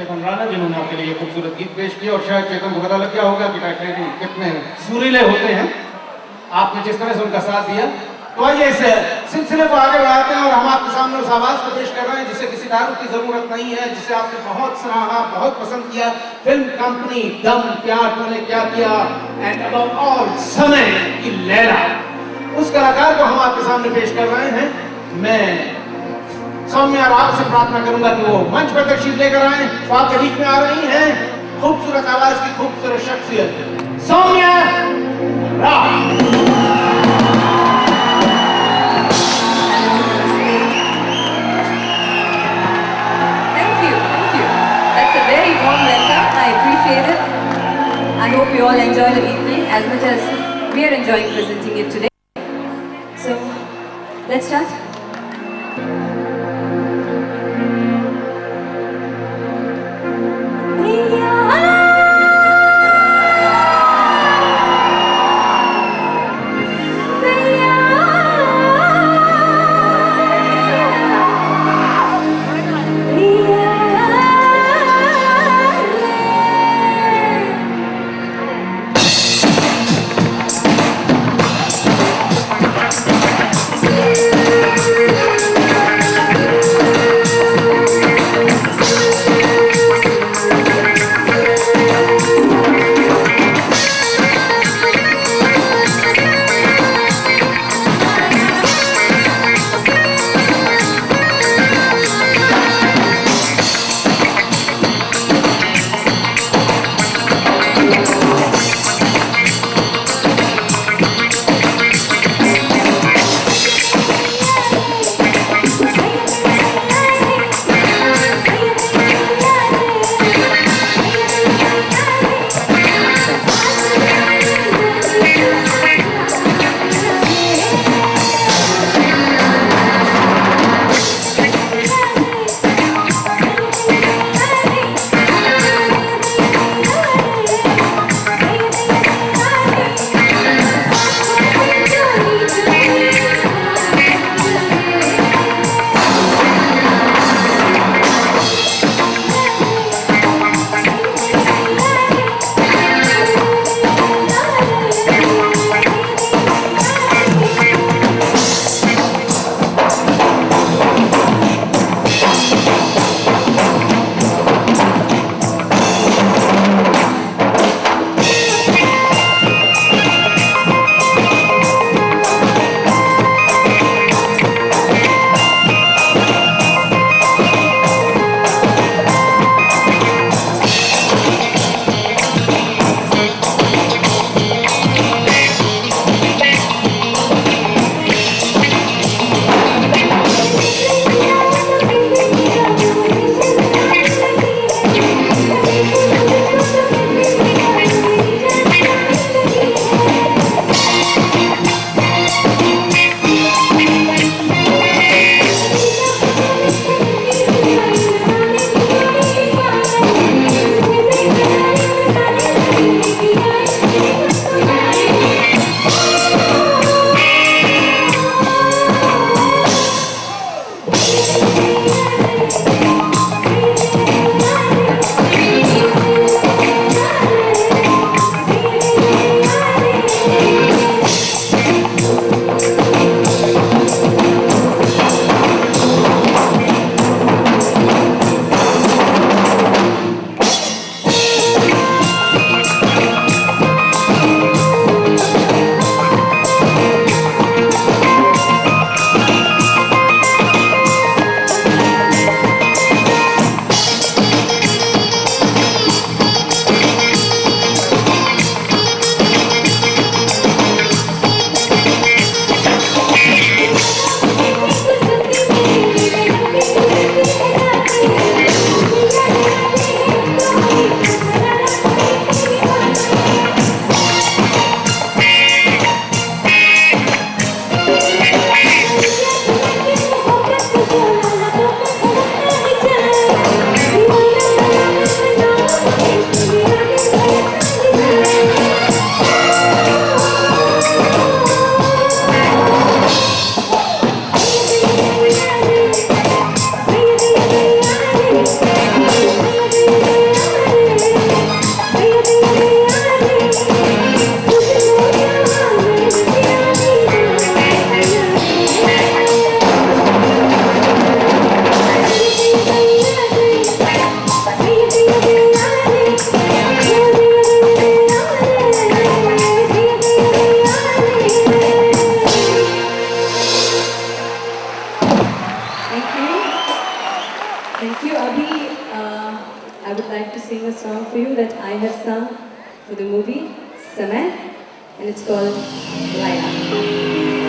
चेतन राणा जिन्होंने आपके लिए खूबसूरत गीत पेश किया। और शायद चेतन को पता लग गया होगा कि टाइटैनिक कितने सुरीले होते हैं, आपने जिस तरह से उनका साथ दिया। तो आइए इस सिलसिले को आगे बढ़ाते हैं और हम आपके सामने उस आवाज को पेश कर रहे हैं जिसे किसी तारुफ की जरूरत नहीं है, जिसे आपने बहुत सराहा, बहुत पसंद किया। फिल्म कंपनी दम, प्यार तूने क्या किया एंड अबव ऑल समय की लैला, उस कलाकार को हम आपके सामने पेश कर रहे हैं। मैं सौम्या राव से प्रार्थना करूंगा कि वो मंच पर तशरीफ लेकर आए। तो आपके बीच में आ रही हैं खूबसूरत आवाज की खूबसूरत शख्सियत Saumya Rao. Very warm welcome. I appreciate it. I hope you all enjoy the evening as much as we are enjoying presenting it today. So, let's start. Thank you. Abhi, I would like to sing a song for you that I have sung for the movie Samay, and it's called Laya.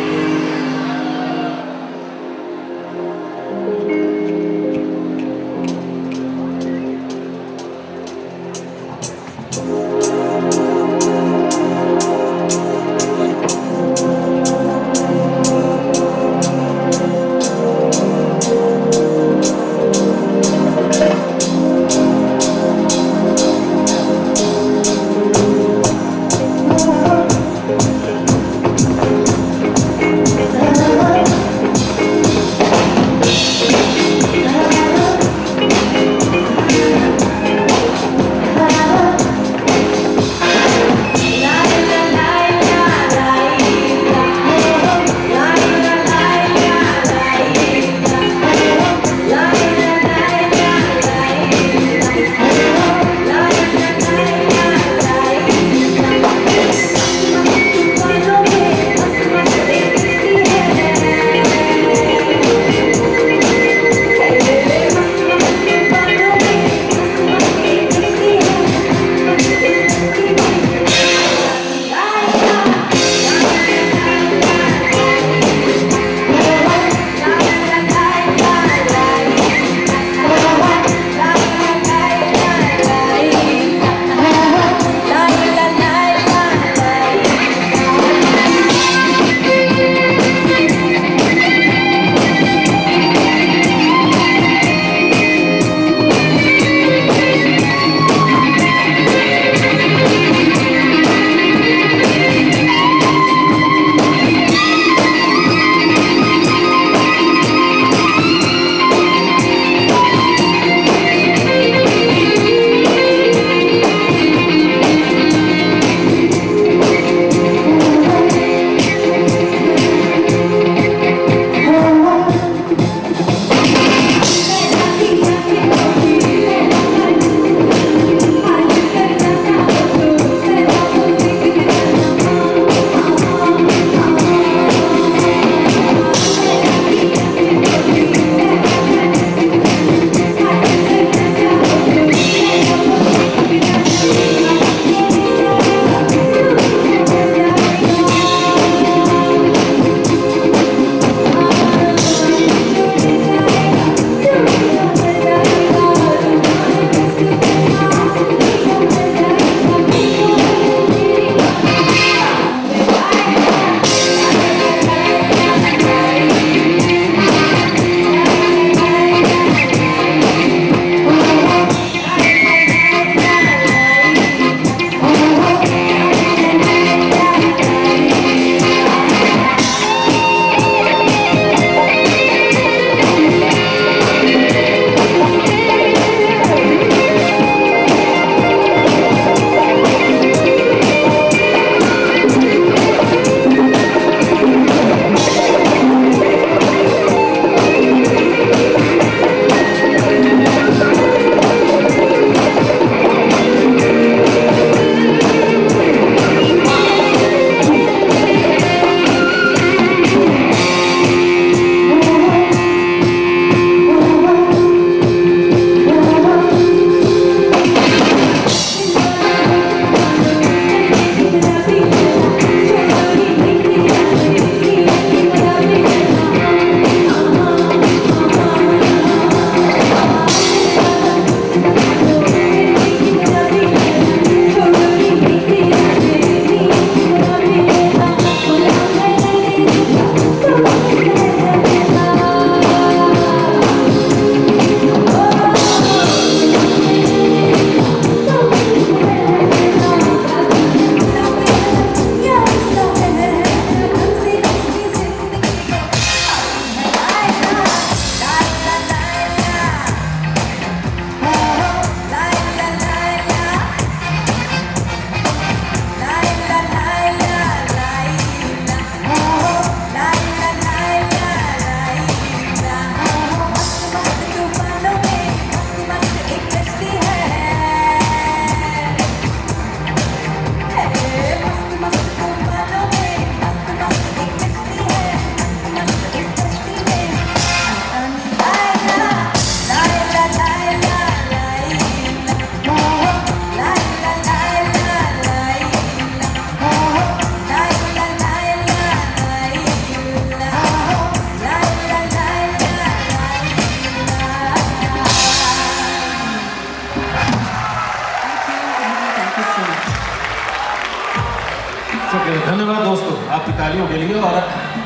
धन्यवाद दोस्तों आपकी तालियों के लिए। और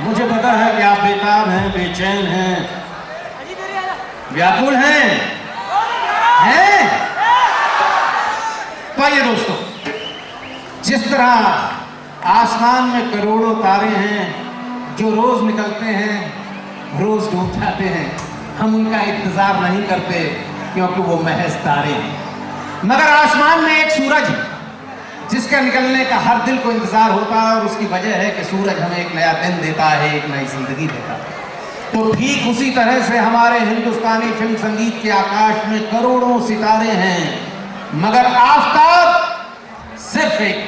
मुझे पता है कि आप बेताब हैं, बेचैन हैं, व्याकुल हैं। तो आइए दोस्तों, जिस तरह आसमान में करोड़ों तारे हैं जो रोज निकलते हैं, रोज डूब जाते हैं, हम उनका इंतजार नहीं करते क्योंकि वो महज तारे हैं। मगर आसमान में एक सूरज है जिसके निकलने का हर दिल को इंतजार होता है, और उसकी वजह है कि सूरज हमें एक नया दिन देता है, एक नई जिंदगी देता है। तो ठीक उसी तरह से हमारे हिंदुस्तानी फिल्म संगीत के आकाश में करोड़ों सितारे हैं, मगर आफताब सिर्फ एक।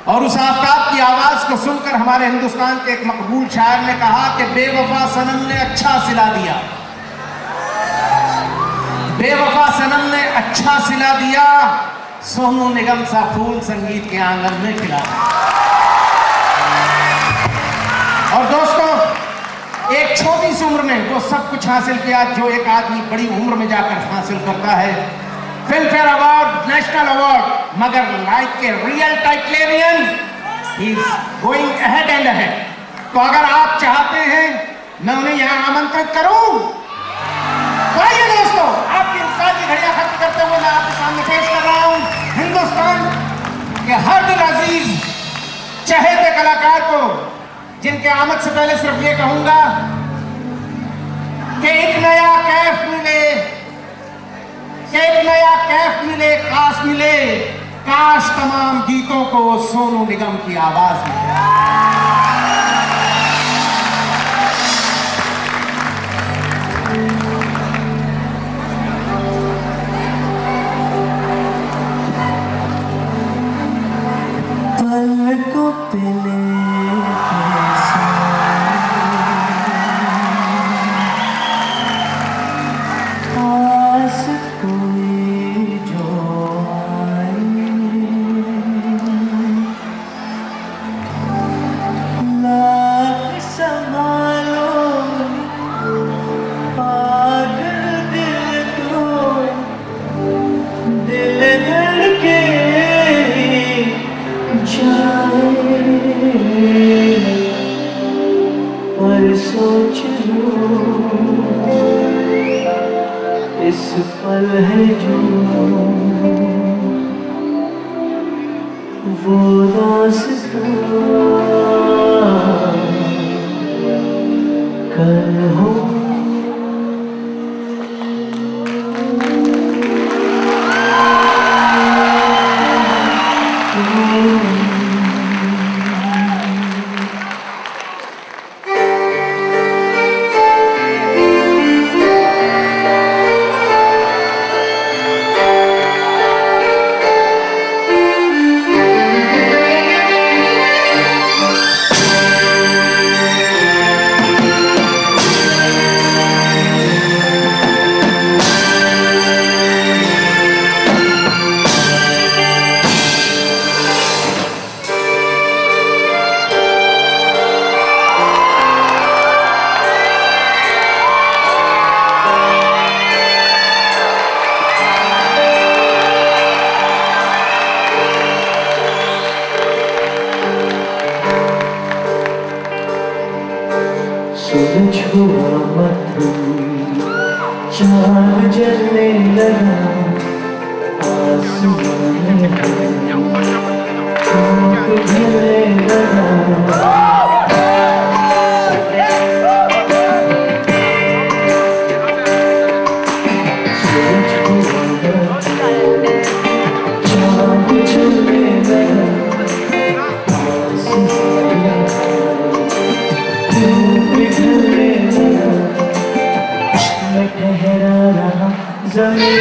और उस आफताब की आवाज को सुनकर हमारे हिंदुस्तान के एक मकबूल शायर ने कहा कि बेवफा सनम ने अच्छा सिला दिया, बेवफा सनम ने अच्छा सिला दिया, सोनू निगम सा फूल संगीत के आंगन में खिला। और दोस्तों, एक छोटी सी उम्र में वो सब कुछ हासिल किया जो एक आदमी बड़ी उम्र में जाकर हासिल करता है, Filmfare award, national award. मगर like a real titanium he is going ahead and ahead. तो अगर आप चाहते हैं मैं उन्हें यहाँ आमंत्रित करूं, तो आइए दोस्तों, आपकी इंतजार की घड़ियां खत्म करते हुए मैं आपके सामने पेश कर रहा हूं हिंदुस्तान के हर दिल अजीज चहेते कलाकार को, जिनके आमद से पहले सिर्फ ये कहूंगा कि एक नया कैफ मिले, एक नया कैफ मिले, काश मिले, काश तमाम गीतों को सोनू निगम की आवाज मिले। पलकों पे सोच लो इस पल है जो वो रास्ता कल हो। सूरज हुआ मध्यम, चांद जलने लगा, आसमान में धूप ढलने लगा। सूरज हुआ मध्यम, चांद जलने लगा, आसमान मैं ठहरा रहा ज़मीन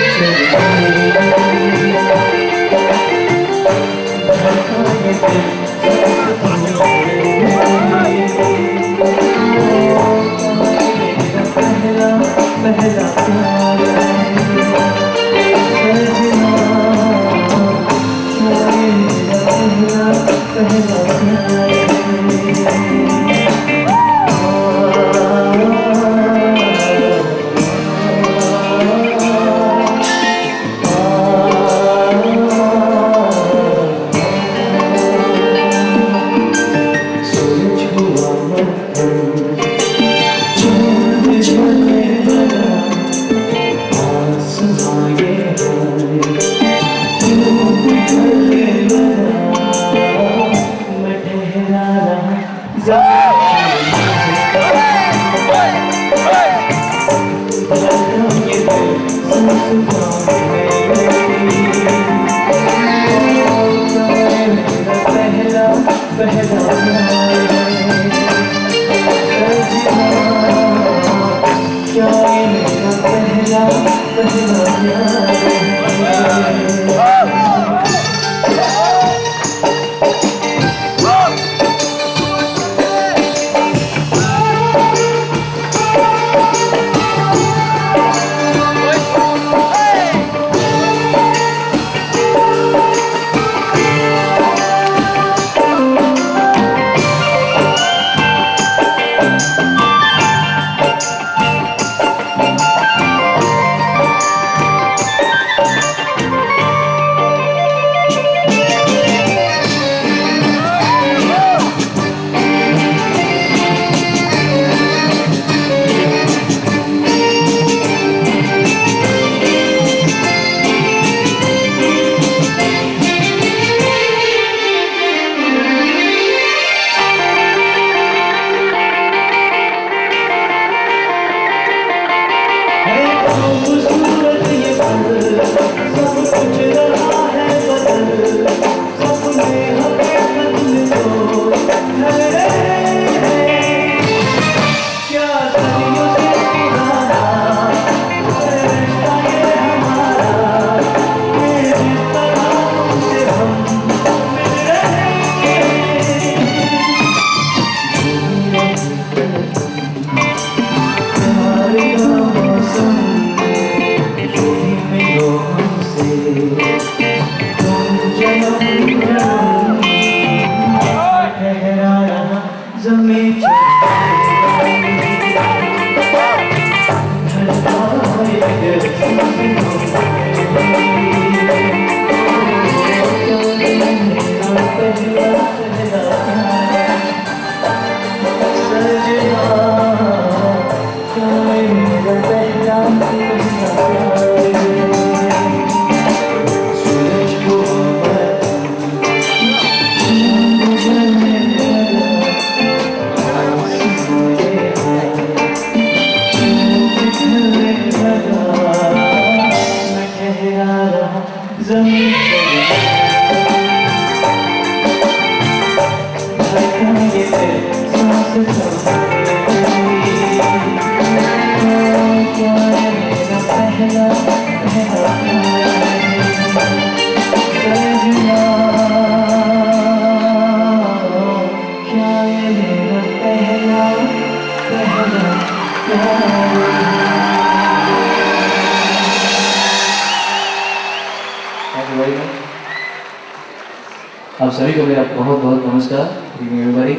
आप सभी को मेरा बहुत बहुत नमस्कार, good evening everybody,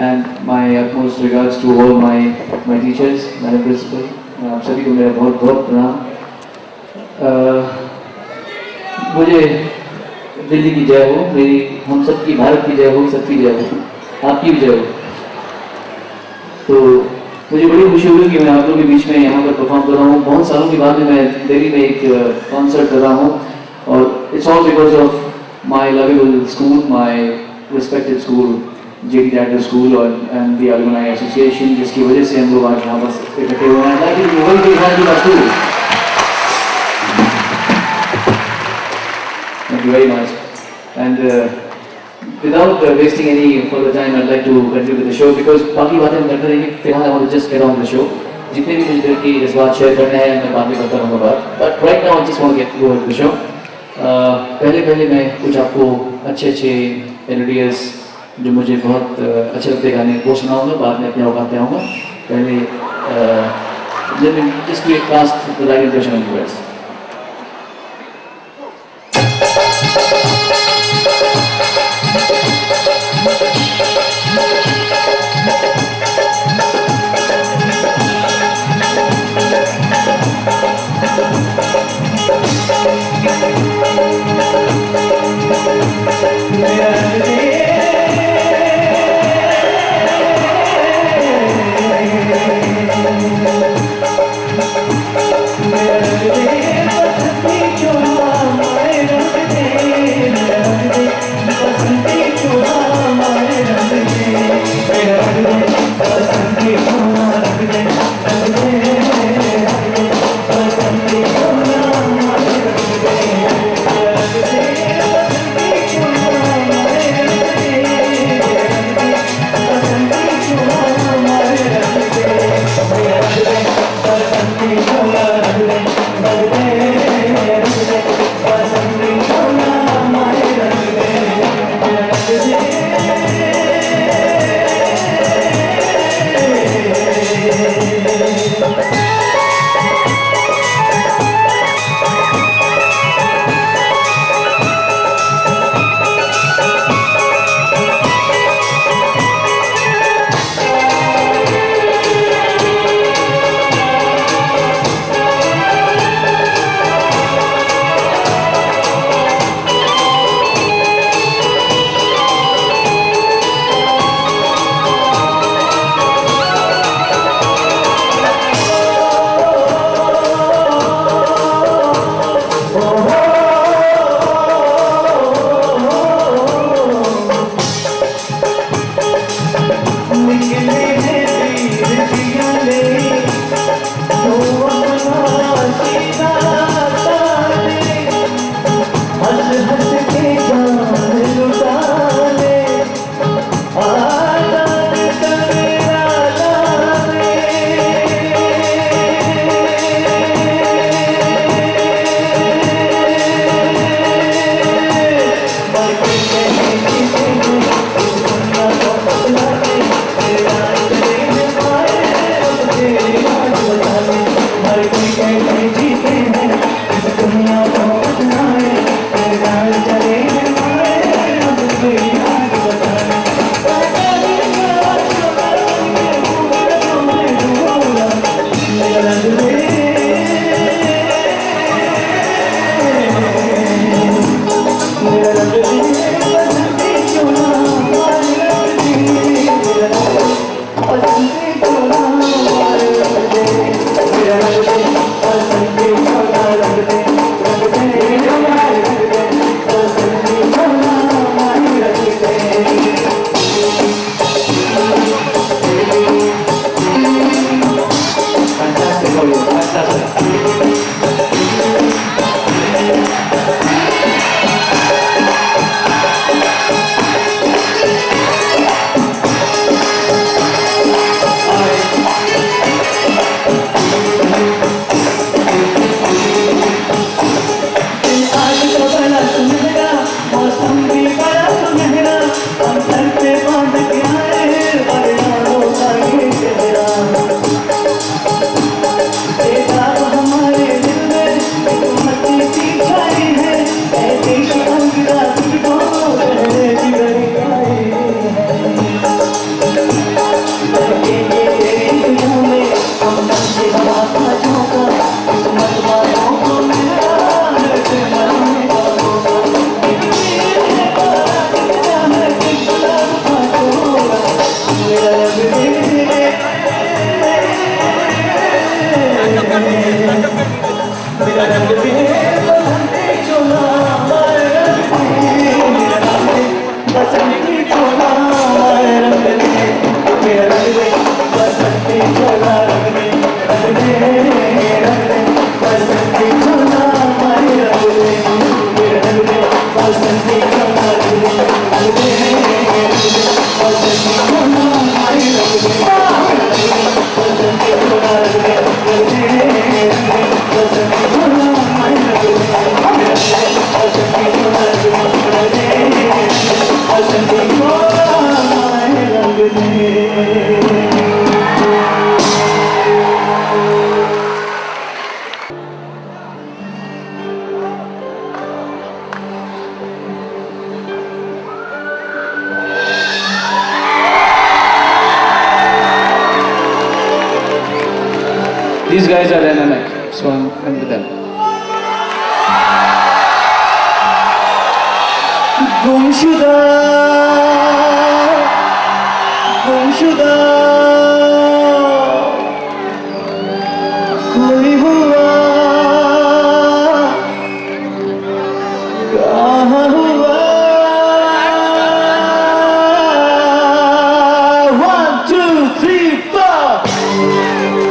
and my utmost regards to all my teachers, my principal. आप सभी को मेरा बहुत बहुत प्रणाम। मुझे दिल्ली की जय हो, मेरी हम सबकी भारत की जय हो, सबकी जय हो, आपकी भी जय हो। तो मुझे बड़ी खुशी हुई कि मैं आप लोगों के बीच में यहाँ पर परफॉर्म कर रहा हूँ। बहुत सालों के बाद में मैं दिल्ली में एक कॉन्सर्ट कर रहा हूँ और it's all because of my lovable school, my respected school, J.D. Thacker School and the Alumni Association, जिसकी वजह से हम लोग आज यहाँ पर इकट्ठे हुए हैं। ताकि वही देखना की बात हो। Thank you very much. And without wasting any further time, I'd like to continue with the show because बाकी बातें हम करते रहेंगे। फिलहाल I want to just get on with the show. जितने भी मुझे दिल की जज्बात शेयर करने हैं मैं बाद में करता रहूँगा बात। But right now I just want to get go with the show. पहले मैं कुछ आपको अच्छे मेलोडियस जो मुझे बहुत अच्छे लगते गाने वो सुनाऊंगा, बाद में अपने औकात पे आऊँगा। पहले just to cast the right impression on you guys. मेरे रंग दे बसंती चोला बसंती चोला रंग दे मेरा रंग दे बसंती चोला रंग दे बसंती चोला रंग दे मेरा रंग दे बसंती चोला रंग दे बसंती चोला These guys are dynamic, so I'm with them. गुमशुदा गुमशुदा कोई हुआ कहाँ हुआ 1, 2, 3, 4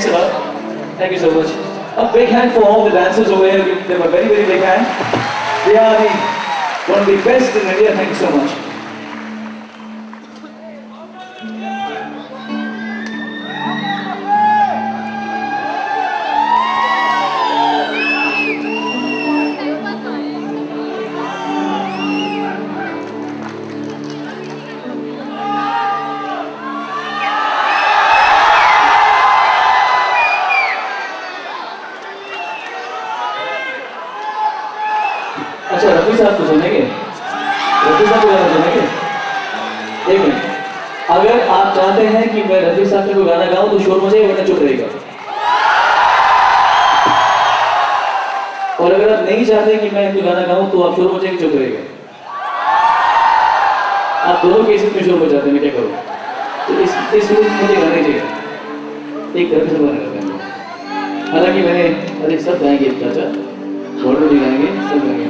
Thanks a lot. Thank you so much. A big hand for all the dancers over here. Give them a very, very big hand. They are one of the best in India. Thank you so much. अच्छा रफी साहब को सुनेंगे, रफी साहब को गाना सुनेंगे। एक minute, अगर आप चाहते हैं कि मैं रफी साहब का कोई गाना गाऊं तो शोर मचाइए वरना चुप रहेगा। और अगर आप नहीं चाहते कि मैं कोई गाना गाऊं तो आप शोर मचाइए चुप रहेगा। आप दोनों केसेस में शोर मचाते हैं, मैं क्या करूं? तो इस रूप मुझे गाना ही चाहिए, एक रफी साहब गाना गाएंगे। हालांकि मैंने अरे सब गाएंगे चाचा, बॉर्डर भी गाएंगे, सब गाएंगे।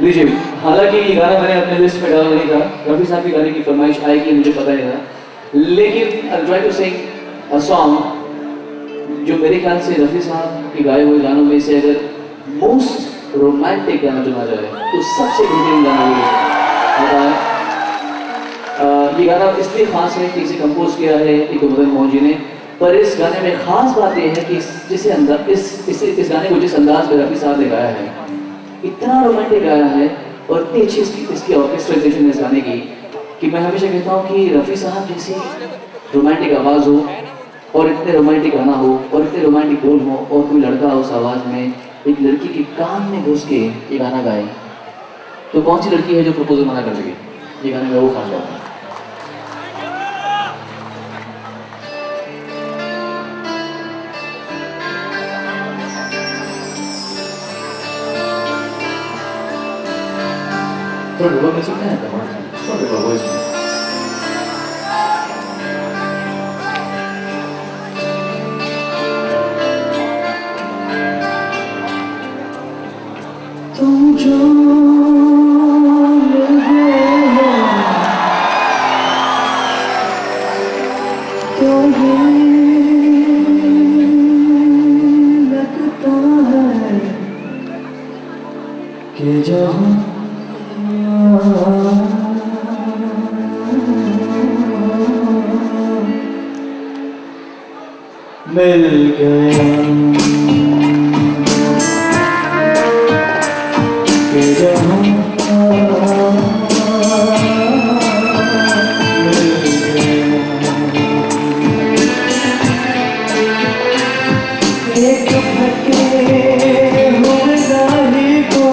लीजिए, हालांकि ये गाना मैंने अपने लिस्ट में डाला नहीं था, रफी साहब के गाने की फरमाइश आएगी मुझे पता नहीं था, लेकिन I try to sing a song जो मेरे ख्याल से रफी साहब के गाए हुए गानों में से अगर मोस्ट रोमांटिक गाना चुना जाए तो सबसे बेहतरीन गाना ये गाना इसलिए खास है कि इसे कंपोज किया है एक मदन मोहन जी ने, पर इस गाने में खास बात यह है कि इस गाने को जिस अंदाज में रफी साहब ने गाया है, इतना रोमांटिक गाया है और इतनी अच्छी इसकी ऑर्केस्ट्राइजेशन है इस गाने की कि मैं हमेशा कहता हूँ कि रफ़ी साहब जैसी रोमांटिक आवाज़ हो और इतने रोमांटिक गाना हो और इतने रोमांटिक बोल हो और कोई लड़का उस आवाज़ में एक लड़की के कान में घुस के ये गाना गाए, तो कौन सी लड़की है जो प्रपोजल मना कर देगी? ये गाने में वो खास बात है। थोड़ा ढोलक में सुनना है थोड़ा ढोलक वॉइस में। तुम जो मिल गए हो तो ये लगता है कि जहाँ मिल गया कि जहाँ मिल गया एक फटे हुए दाही को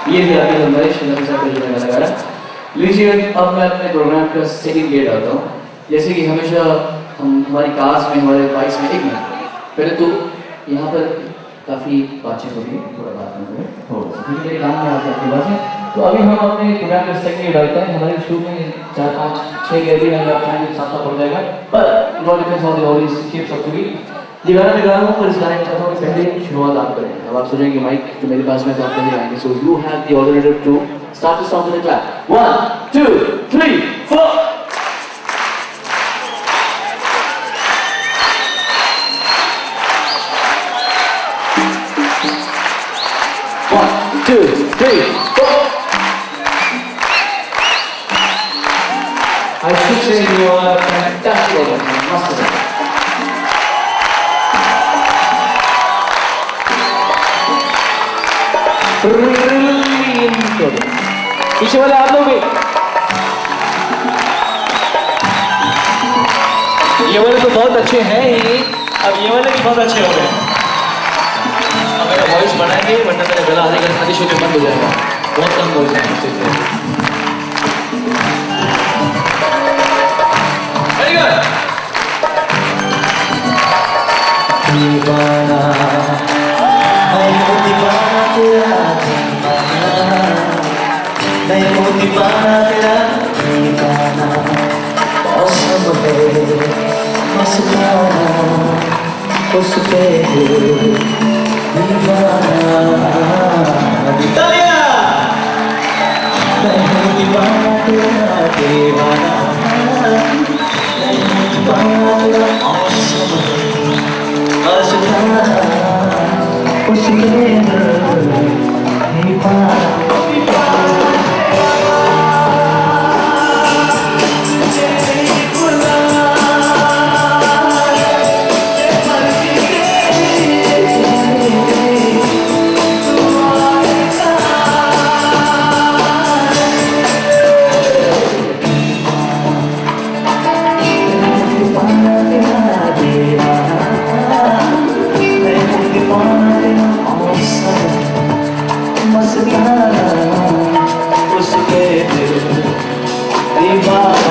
ये भी आपकी फरमाइश लगाया। लीजिए अब मैं अपने प्रोग्राम का सेकंड गेट आता हूँ। जैसे कि हमेशा हमारी क्लास में हमारे वाइस में एक मिनट पहले तो यहाँ पर काफ़ी बातचीत हो गई, थोड़ा बात हो क्योंकि मेरे काम में आते आपकी बातें। तो अभी हम अपने प्रोग्राम का सेकंड गेट डालते हैं। हमारे शो में 4, 5, 6 गैलरी में आप चाहेंगे साथ पड़ जाएगा, पर it all depends on the audience keeps up to be. ये गाना मैं गा रहा हूँ पर इस गाने का चाहता हूँ पहले शुरुआत आप करें। अब आप सोचेंगे माइक तो मेरे पास में तो आप पहले आएंगे, so you have the alternative to start the song with a clap. 1, 2, 3, 4 2, 3, 4. I should say you are fantastic. Master. Brilliant. पीछे वाले आप लोग भी। ये वाले तो बहुत अच्छे हैं ही, अब ये वाले भी बहुत अच्छे हो गए। अब मेरा वॉइस बढ़ाएंगे वरना मेरा गला आधे घंटे आधी शो बंद हो जाएगा। बहुत कम वॉइस है इससे। Very good. दीवाना मैं हूँ दीवाना तेरा मैं हूँ दीवाना तेरा दीवाना मौसम है मस्ताना उस पे दीवाना मैं हूँ दीवाना तेरा दीवाना मैं हूँ दीवाना तेरा मौसम है मस्ताना उस पे दीवाना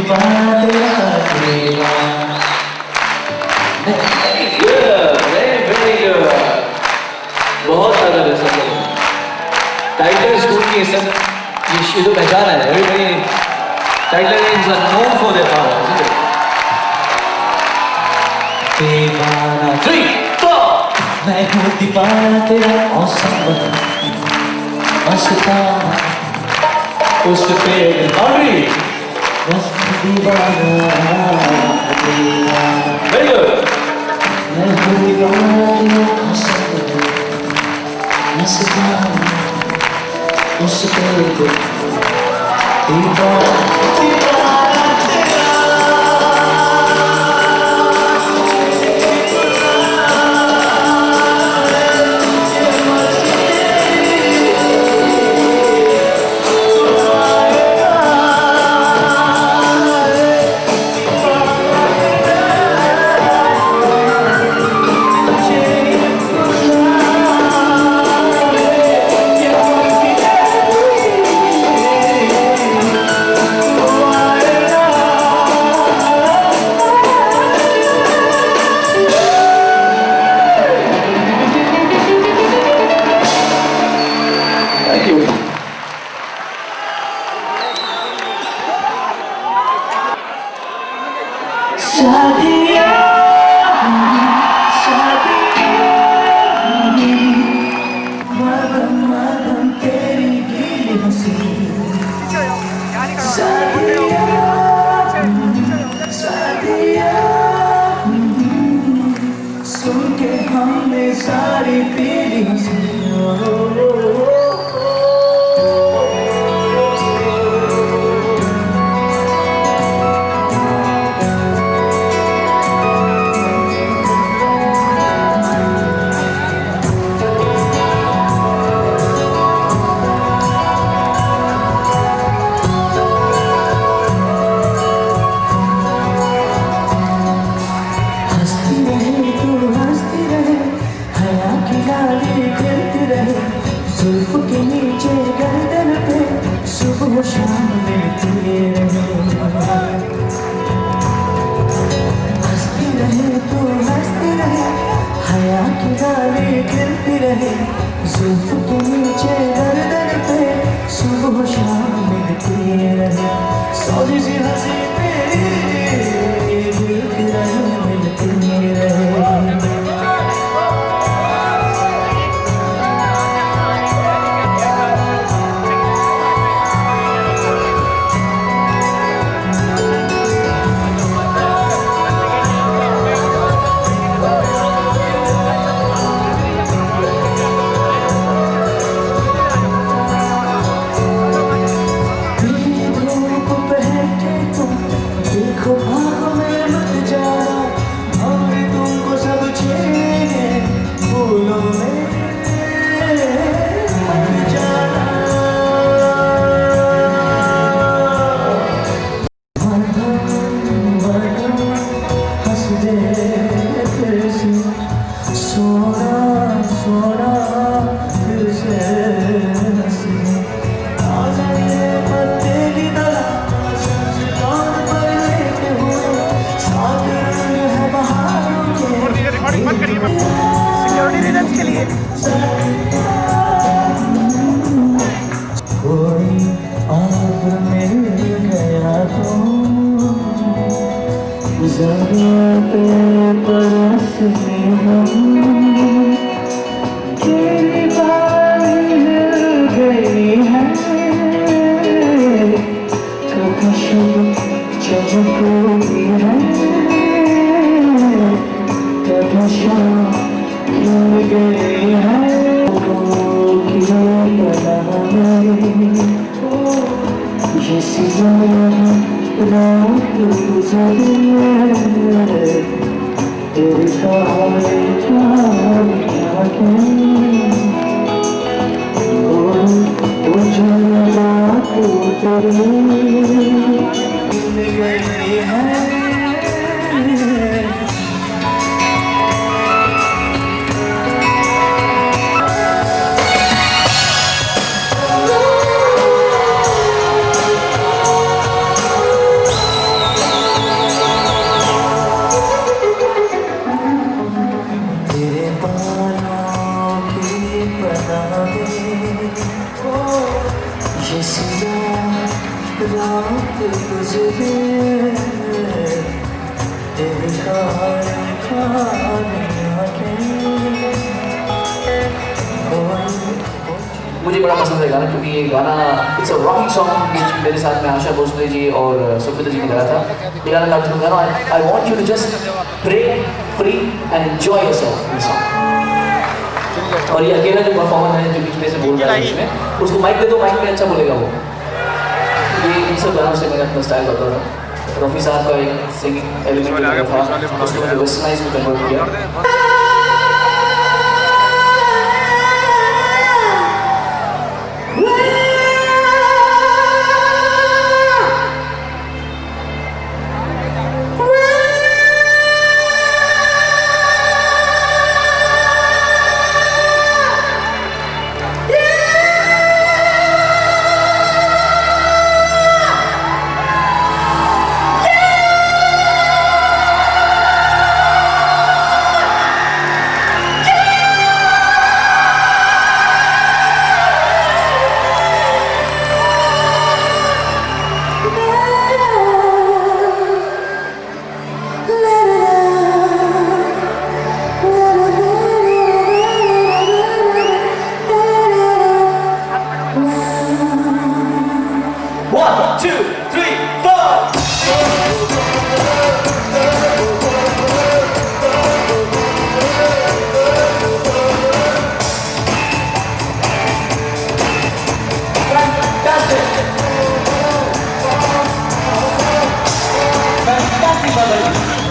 दीवाना तेरा दीवाना। Very good, very good. बहुत ज़्यादा बेहतर है। टाइटल स्कूल की सब ये तो पहचान है। Everybody, title is known for their power, isn't it? दीवाना 3, 4. मैं हूँ दीवाना तेरा औसम मस्ताना उस पे Audrey, मस्त दीवाना दीवाना। very good. मैं हूँ दीवाना तेरा औसम मस्ताना उस पे दीवाना दीवाना तेरा। Thank you. शादियाँ शादियाँ मदम मदम तेरी गीली हंसी। शादियाँ शादियाँ सुन के हमने सारी पीली हंसी। हंसती रहे तू हंसती रहे हया की गाली गिरती रहे जुल्फ के नीचे गर्दन पे सुबह शाम मिलती रहे। हंसती रहे तू हंसती रहे हया की गाली गिरती रहे जुल्फ के नीचे गर्दन पे सुबह शाम मिलती रहे। सौजी सी हंसी तेरी दिल रहे मिलती रहे। धूप पहन के तुम देखो भाग में मत जाना और तुमको सब छेड़ेंगे फूलों में मत जाना। मधुम मधुम हंस दे फिर से सोना सोना फिर से हंस दे। रिकॉर्डिंग मत करिए सिक्योरिटी रीजंस के लिए। कोई आप मिल गया तो ज़रूरत बरसने हम तेरी बारी मिल गई है। कभी शुभ चमकोगी है कभी शाम खिल गई है। ये सियाह रात गुजरी तेरे सहारे क्या गई है। बड़ा पसंद है गाना, क्योंकि ये गाना इट्स अ रॉकिंग सॉन्ग मेरे साथ में आशा भोसले जी और सुखविंदर जी ने गाया था। ये गाना मैं आपको गाना, I want you to just break free and enjoy yourself in song. और ये अकेला जो परफॉर्मर है जो बीच में से बोल रहा है इसमें, उसको माइक दे दो, माइक में अच्छा बोलेगा वो। ये इन सब गानों से मैंने अपना स्टाइल बदला था। रफ़ी साहब का एक सिंगिंग एलिमेंट था, उसको मैंने वेस्टर्नाइज में कन्वर्ट किया। Fantastic, Baba.